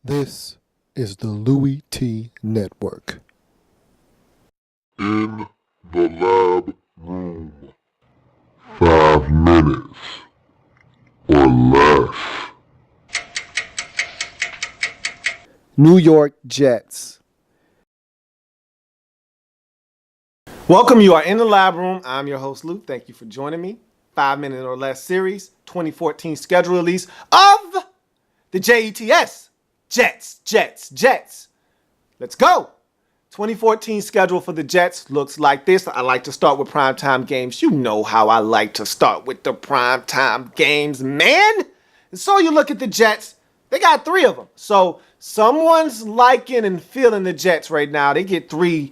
This is the Louie Tee Network. In the lab room. 5 minutes or less. New York Jets. Welcome, you are in the lab room. I'm your host, Luke. Thank you for joining me. 5 minute or less series, 2014 schedule release of the JETS. Jets. Let's go. 2014 schedule for the Jets looks like this. I like to start with primetime games. You know how I like to start with the primetime games, man. And so you look at the Jets, they got 3 of them. So someone's liking and feeling the Jets right now. They get 3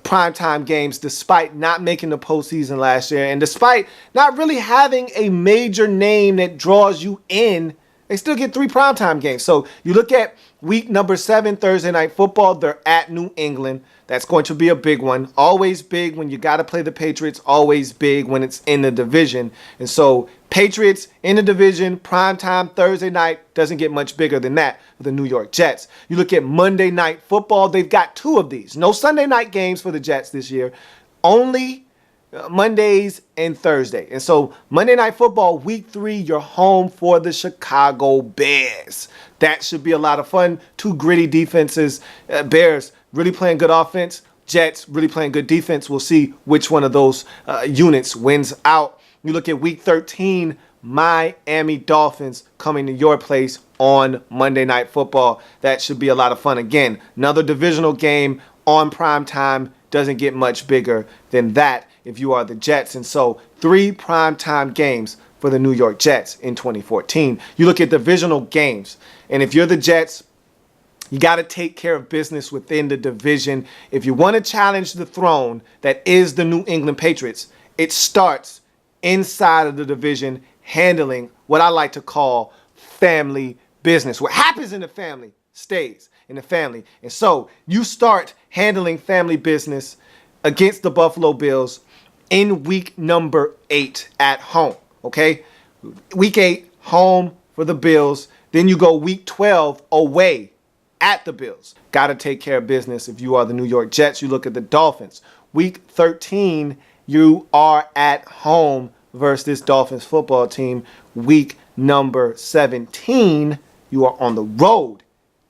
primetime games despite not making the postseason last year and despite not really having a major name that draws you in. They still get 3 primetime games. So you look at week number 7, Thursday Night Football. They're at New England. That's going to be a big one. Always big when you got to play the Patriots. Always big when it's in the division. And so Patriots in the division, primetime Thursday night, doesn't get much bigger than that for the New York Jets. You look at Monday Night Football. They've got 2 of these. No Sunday night games for the Jets this year. Only Mondays and Thursday. And so Monday Night Football, week 3, you're home for the Chicago Bears. That should be a lot of fun. 2 gritty defenses. Bears really playing good offense. Jets really playing good defense. We'll see which one of those units wins out. You look at week 13, Miami Dolphins coming to your place on Monday Night Football. That should be a lot of fun. Again, another divisional game on prime time. Doesn't get much bigger than that if you are the Jets. And so 3 primetime games for the New York Jets in 2014. You look at divisional games, and if you're the Jets, you got to take care of business within the division. If you want to challenge the throne that is the New England Patriots, it starts inside of the division handling what I like to call family business. What happens in the family stays in the family. And so you start handling family business against the Buffalo Bills in week number 8 at home. Okay? Week 8, home for the Bills. Then you go week 12 away at the Bills. Got to take care of business if you are the New York Jets. You look at the Dolphins. Week 13, you are at home versus this Dolphins football team. Week number 17, you are on the road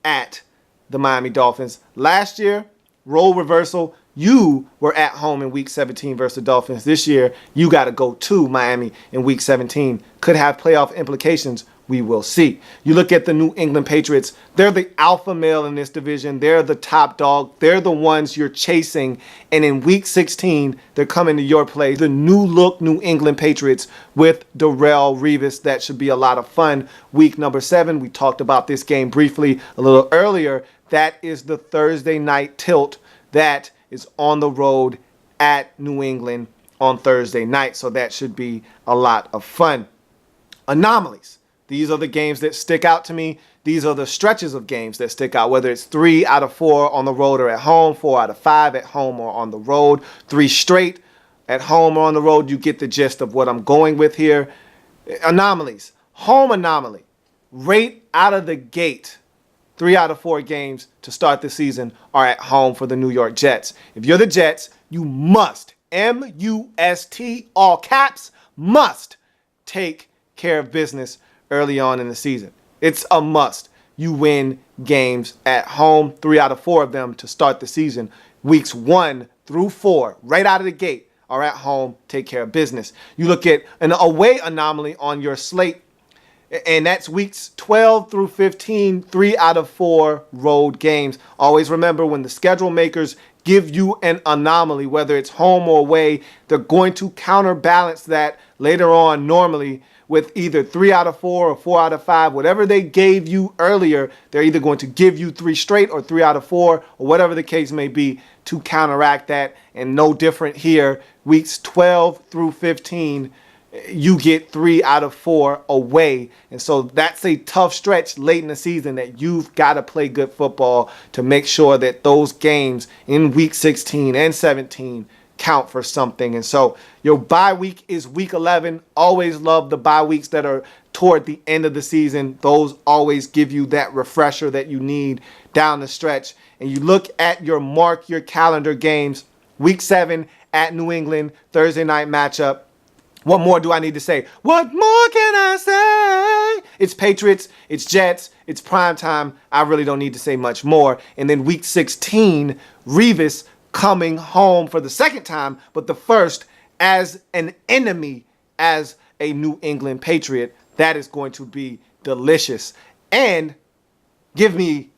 at the Miami Dolphins. Last year, role reversal. You were at home in week 17 versus the Dolphins. This year, you got to go to Miami in week 17. Could have playoff implications. We will see. You look at the New England Patriots. They're the alpha male in this division. They're the top dog. They're the ones you're chasing. And in week 16, they're coming to your place. The new look New England Patriots with Darrelle Revis. That should be a lot of fun. Week number 7, we talked about this game briefly a little earlier. That is the Thursday night tilt. That is on the road at New England on Thursday night. So that should be a lot of fun. Anomalies. These are the games that stick out to me. These are the stretches of games that stick out, whether it's 3 out of 4 on the road or at home, 4 out of 5 at home or on the road, 3 straight at home or on the road. You get the gist of what I'm going with here. Anomalies. Home anomaly. Right out of the gate, 3 out of 4 games to start the season are at home for the New York Jets. If you're the Jets, you must, M-U-S-T, all caps, must take care of business early on in the season. It's a must. You win games at home, 3 out of 4 of them to start the season. Weeks 1 through 4, right out of the gate, are at home. Take care of business. You look at an away anomaly on your slate, and that's weeks 12 through 15, 3 out of 4 road games. Always remember, when the schedule makers give you an anomaly, whether it's home or away, they're going to counterbalance that later on normally with either 3 out of 4 or 4 out of 5. Whatever they gave you earlier, they're either going to give you 3 straight or 3 out of 4 or whatever the case may be to counteract that. And no different here. Weeks 12 through 15, you get 3 out of 4 away. And so that's a tough stretch late in the season that you've got to play good football to make sure that those games in week 16 and 17 count for something. And so your bye week is week 11. Always love the bye weeks that are toward the end of the season. Those always give you that refresher that you need down the stretch. And you look at mark your calendar games. Week 7 at New England, Thursday night matchup. What more do I need to say? What more can I say? It's Patriots, it's Jets, it's prime time. I really don't need to say much more. And then week 16, Revis coming home for the second time, but the first as an enemy, as a New England Patriot. That is going to be delicious. And give me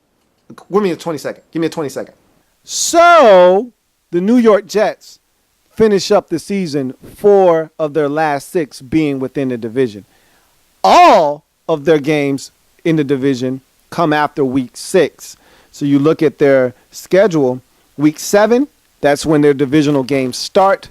a 20 second. Give me a 20 second. So the New York Jets finish up the season 4 of their last 6 being within the division. All of their games in the division come after week 6. So you look at their schedule, week 7, that's when their divisional games start.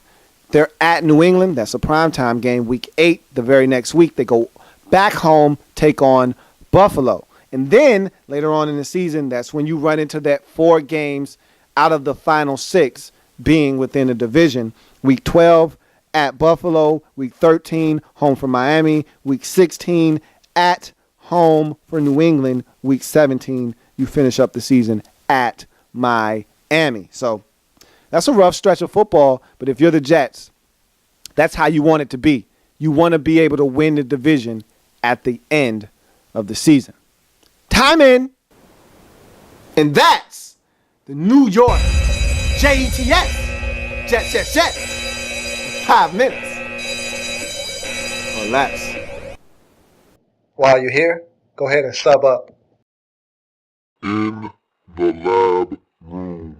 They're at New England. That's a primetime game. Week 8, the very next week, they go back home, take on Buffalo. And then later on in the season, that's when you run into that 4 games out of the final 6 being within the division. Week 12 at Buffalo. Week 13 home for Miami. Week 16 at home for New England. Week 17 you finish up the season at Miami. So that's a rough stretch of football, but if you're the Jets, that's how you want it to be. You want to be able to win the division at the end of the season. Time in. And that's the New York Jets. Jets. 5 minutes or less. While you're here, go ahead and sub up. In the lab room.